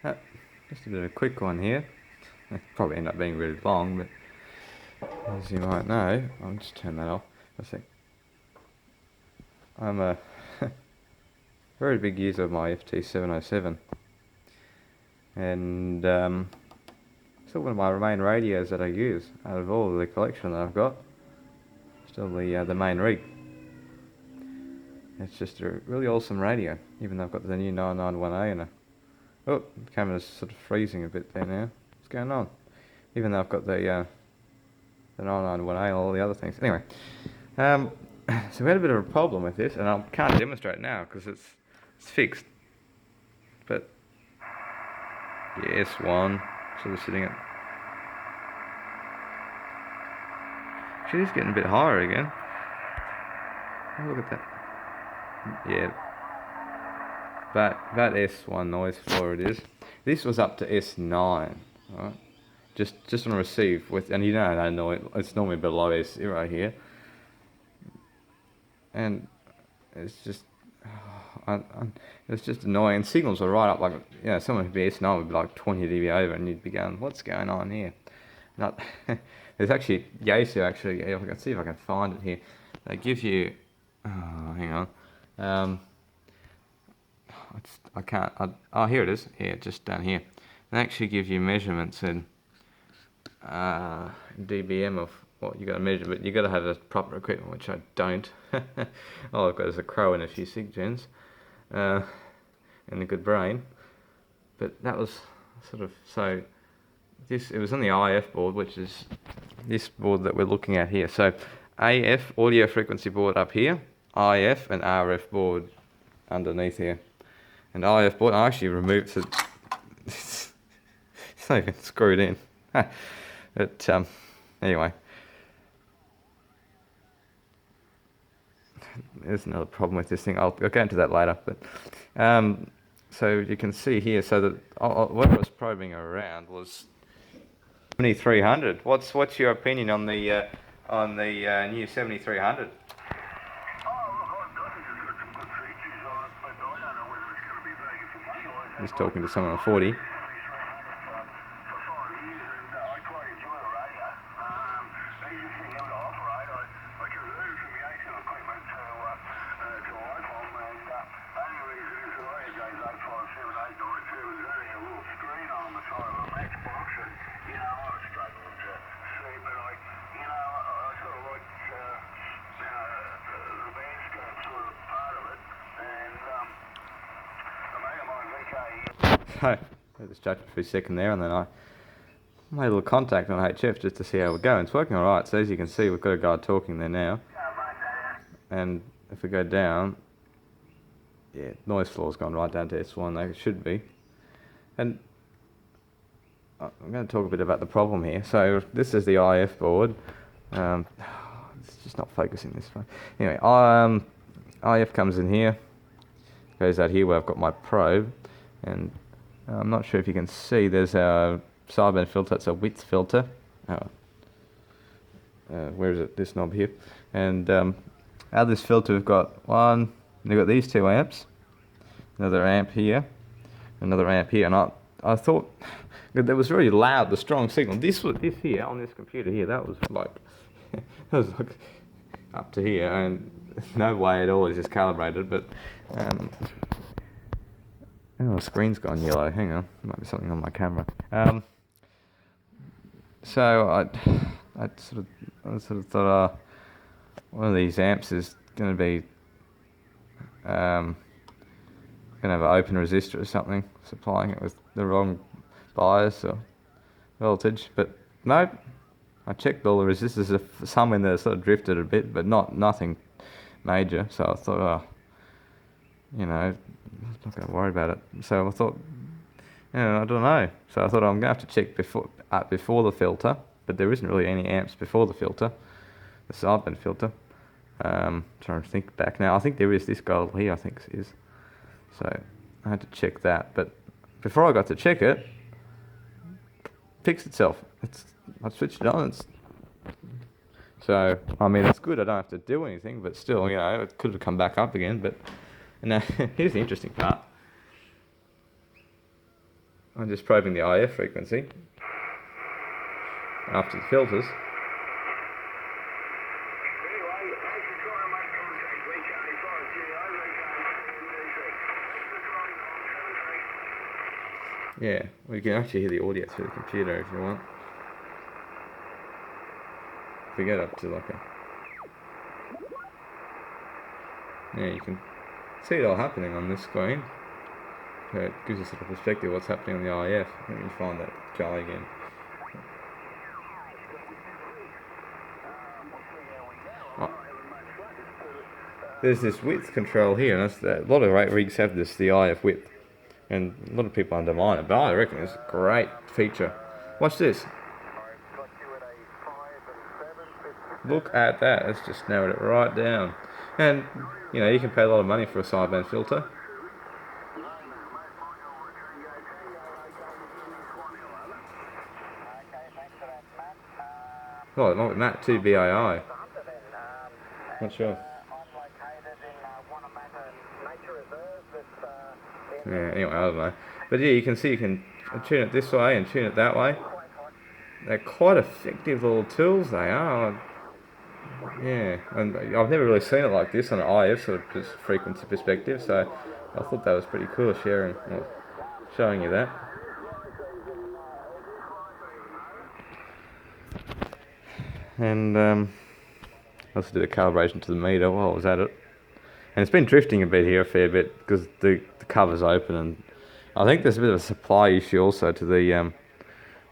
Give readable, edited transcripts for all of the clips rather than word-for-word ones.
Uh, just a bit of a quick one here. It'll probably end up being really long, but as you might know, I'll just turn that off. I think I'm a very big user of my FT-707, and still one of my main radios that I use out of all of the collection that I've got. Still the main rig. It's just a really awesome radio, even though I've got the new 991A and oh, the camera's sort of freezing a bit there now. What's going on? Even though I've got the 991A and all the other things. Anyway, so we had a bit of a problem with this, and I can't demonstrate now because it's fixed. But the S1 sort of sitting at. Actually, it's getting a bit higher again. Oh, look at that. Yeah. That S1 noise floor it is. This was up to S9, right? Just on receive with, and you know it's normally below S0 here, and it's just it's just annoying. And signals are right up, like, you know, someone who'd be S9 would be like 20 dB over, and you'd be going, what's going on here? Not there's actually Yaesu actually. I can see if I can find it here. They give you. Oh, hang on. I can't. Oh, here it is. Here, just down here. They actually give you measurements in dBm of what you got to measure, but you got to have the proper equipment, which I don't. All I've got is a crow and a few sig gens, and a good brain. But that was sort of so. It was on the IF board, which is this board that we're looking at here. So AF audio frequency board up here, IF and RF board underneath here. And IF board, I actually removed it. It's not even screwed in. But anyway, there's another problem with this thing. I'll go into that later. But so you can see here, so that what I was probing around was 7300. What's your opinion on the new 7300? Just talking to someone on 40. So, I distracted for a second there, and then I made a little contact on HF just to see how we're going. It's working alright, so as you can see, we've got a guy talking there now. And if we go down, yeah, noise floor's gone right down to S1, like it should be. And I'm going to talk a bit about the problem here. So, this is the IF board. It's just not focusing this way. Anyway, IF comes in here, goes out here where I've got my probe, and I'm not sure if you can see, there's a sideband filter, it's a width filter. Where is it? This knob here. And out of this filter we've got we've got these two amps, another amp here, another amp here, and I thought that was really loud, the strong signal. This here, on this computer here, that was like, up to here, and no way at all is just calibrated, but oh, the screen's gone yellow. Hang on, there might be something on my camera. So I sort of thought, one of these amps is going to be going to have an open resistor or something, supplying it with the wrong bias or voltage. But no, I checked all the resistors. Some in there sort of drifted a bit, but nothing major. So I thought, you know, I'm not going to worry about it. So I thought, you know, I don't know. So I thought I'm going to have to check before the filter, but there isn't really any amps before the filter, the sideband filter. Trying to think back now. I think there is this guy here, I think it is. So I had to check that. But before I got to check it, fixed itself. I switched it on. So, I mean, it's good. I don't have to do anything, but still, you know, it could have come back up again. But now, here's the interesting part. I'm just probing the IF frequency after the filters. Yeah, we can actually hear the audio through the computer if you want. If we get up to like a... Yeah, you can see it all happening on this screen. So it gives us a perspective of what's happening on the IF. Let me find that guy again. Oh. There's this width control here, and a lot of rigs have this, the IF width. And a lot of people undermine it, but I reckon it's a great feature. Watch this. Look at that, it's just narrowed it right down. And, you know, you can pay a lot of money for a sideband filter. Oh, it might be Matt 2 BAI. Not sure. Yeah, anyway, I don't know. But yeah, you can see you can tune it this way and tune it that way. They're quite effective little tools, they are. Yeah, and I've never really seen it like this on an IF sort of frequency perspective, so I thought that was pretty cool showing you that. And I also did a calibration to the meter while I was at it. And it's been drifting a bit here a fair bit because the cover's open, and I think there's a bit of a supply issue also to the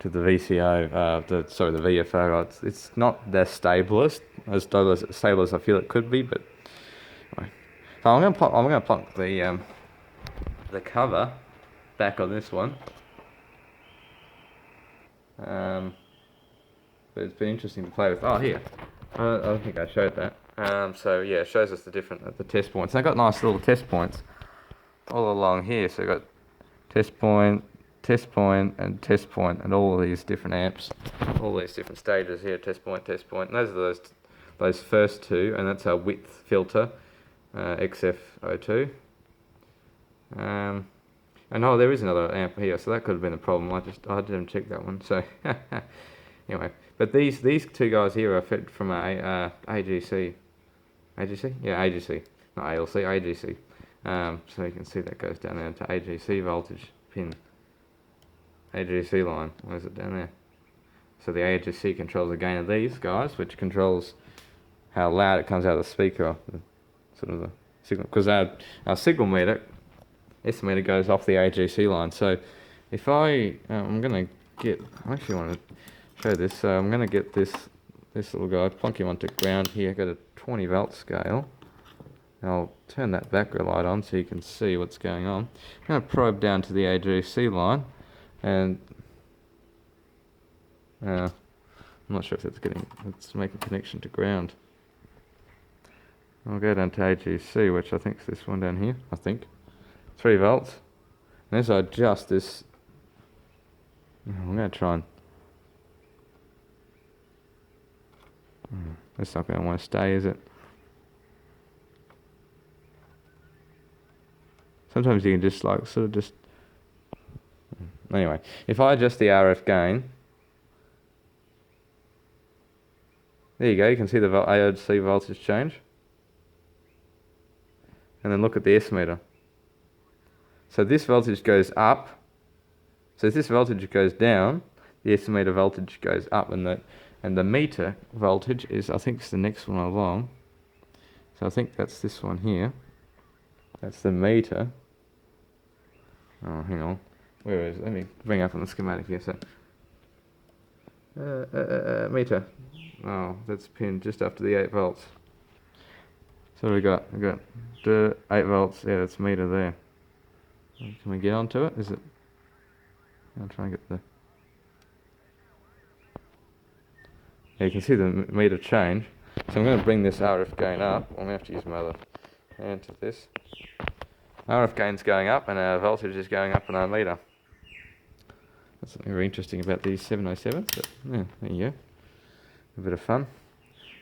VCO, the VFO. It's not as stable as I feel it could be, but anyway. So I'm gonna plonk the cover back on this one. But it's been interesting to play with. Oh, here. I don't think I showed that. So yeah, it shows us the test points. And I've got nice little test points all along here. So I've got test point, and test point, and all of these different amps, all these different stages here. Test point, and those are those first two, and that's our width filter, XF02. And oh, there is another amp here, so that could have been a problem. I didn't check that one. So anyway, but these two guys here are fed from a AGC. AGC? Yeah, AGC, not ALC, AGC. So you can see that goes down there to AGC voltage pin. AGC line, where's it down there? So the AGC controls the gain of these guys, which controls how loud it comes out of the speaker, sort of the signal. Because our signal meter, estimator, goes off the AGC line. So if I actually want to show this. So I'm going to get this little guy, plonk him onto ground here. Got a 20 volt scale. I'll turn that background light on so you can see what's going on. I'm going to probe down to the AGC line, and I'm not sure if it's making connection to ground. I'll go down to AGC, which I think is this one down here. 3 volts. And as I adjust this, I'm going to try and. That's not going to want to stay, is it? Sometimes you can just anyway, if I adjust the RF gain, there you go, you can see the AOC voltage change. And then look at the S meter. So this voltage goes up. So if this voltage goes down, the S meter voltage goes up, and the meter voltage is, I think, it's the next one along. So I think that's this one here. That's the meter. Oh, hang on. Where is it? Let me bring up on the schematic here. So, meter. Oh, that's pinned just after the 8 volts. So what we got? We got the 8 volts. Yeah, that's meter there. Can we get onto it? Is it? I'll try and get the. Yeah, you can see the meter change. So I'm going to bring this RF gain up. I'm going to have to use my other hand to this. RF gain's going up, and our voltage is going up in our meter. That's something very interesting about these 707s, but yeah, there you go. A bit of fun.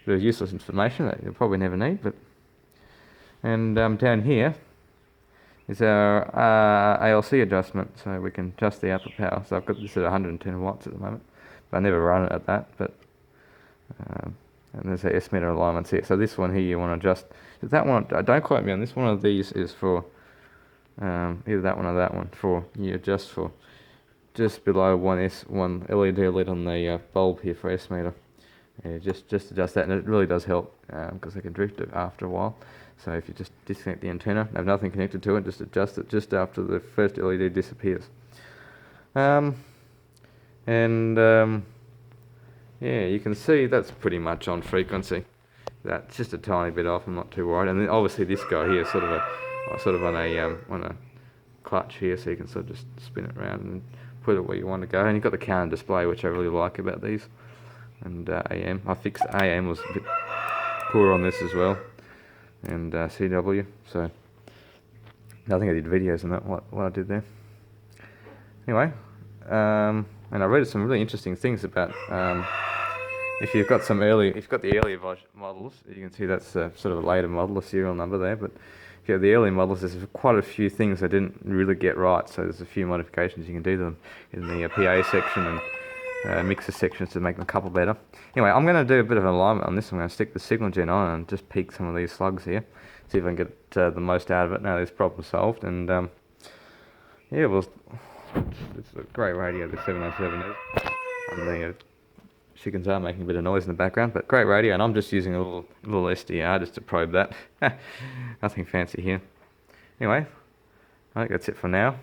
A bit of useless information that you'll probably never need, but. And down here, is our ALC adjustment, so we can adjust the output power. So I've got this at 110 watts at the moment, but I never run it at that. But and there's the S meter alignments here. So this one here you want to adjust. That one, don't quote me on this. One of these is for either that one or that one. For you adjust for just below one LED lit on the bulb here for S meter. Yeah, just adjust that, and it really does help because they can drift it after a while. So if you just disconnect the antenna, have nothing connected to it, just adjust it just after the first LED disappears. Yeah, you can see that's pretty much on frequency. That's just a tiny bit off. I'm not too worried. And then obviously this guy here is sort of on a clutch here, so you can sort of just spin it around and put it where you want to go. And you've got the counter display, which I really like about these. And AM, I fixed AM was a bit poor on this as well, and CW. So I think I did videos on that. What I did there. Anyway, and I read some really interesting things about if you've got the earlier models, you can see that's sort of a later model, a serial number there. But if you have the early models, there's quite a few things I didn't really get right. So there's a few modifications you can do to them in the PA section and mixer sections to make them couple better. Anyway, I'm going to do a bit of an alignment on this. I'm going to stick the signal gen on and just peak some of these slugs here, see if I can get the most out of it. Now this problem solved, and yeah, well, it's a great radio, the 707 is. And the chickens are making a bit of noise in the background, but great radio. And I'm just using a little SDR just to probe that. Nothing fancy here. Anyway, I think that's it for now.